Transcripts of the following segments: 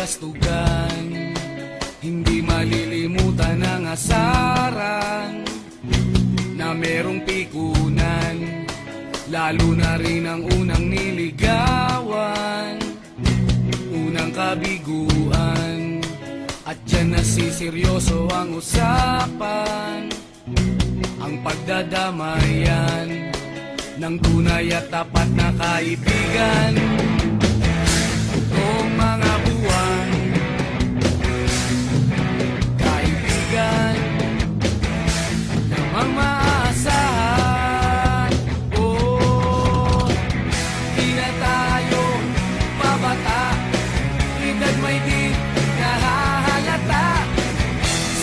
kabalastugan. Hindi malilimutan ang asaran na merong pikunan, lalo na rin ang unang niligawan, unang kabiguan. At dyan nasiseryoso ang usapan, ang pagdadamayan ng tunay at tapat na kaibigan. Noong mga buwan, kaibigan namang maaasahan. Oh, di na tayo babata, edad may di nahahalata.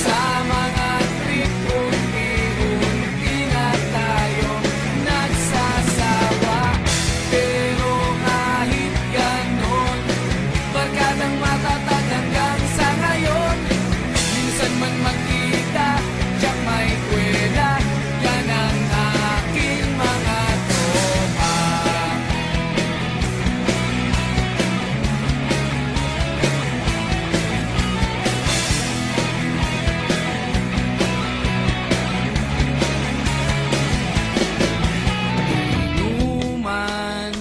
Sa mga trip unti-unti na tayo nagsasawa. Pero kahit ganon, barkadang matatag hanggang sa ngayon. Minsan man magkita, tiyak may kwela, yan ang aking mga tropa. Inuman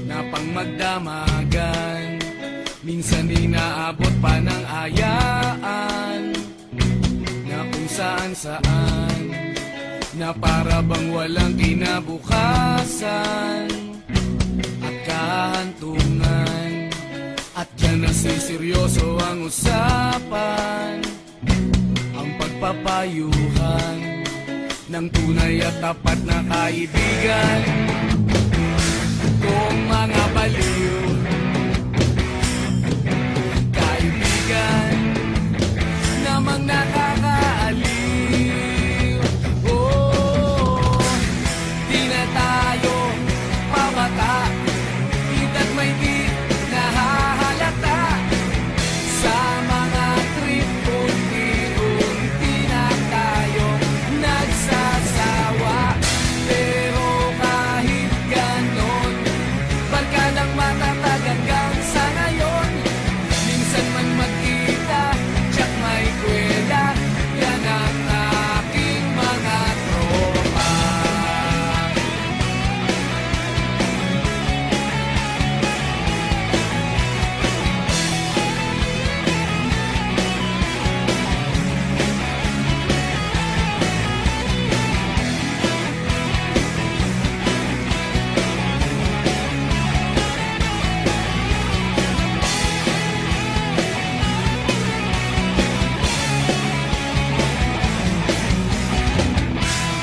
na pang magdamagan, minsan inaabot pa ng ayaan, na kung saan-saan, na para bang walang kinabukasan at kahantungan. At dyan nasiseryoso ang usapan, ang pagpapayuhan ng tunay at tapat na kaibigan. Kung mga baliw, kaibigan namang nakakaaliw. Oh, di na tayo pabata, edad may di nahahalata. Sa mga trip unti-unti na tayo nagsasawa. Pero kahit ganon, barkadang matatag hanggang sa ngayon. Minsan man magkita, tiyak may kwela, yan ang aking mga tropa.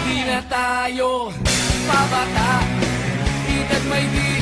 Di na tayo pabata, edad may di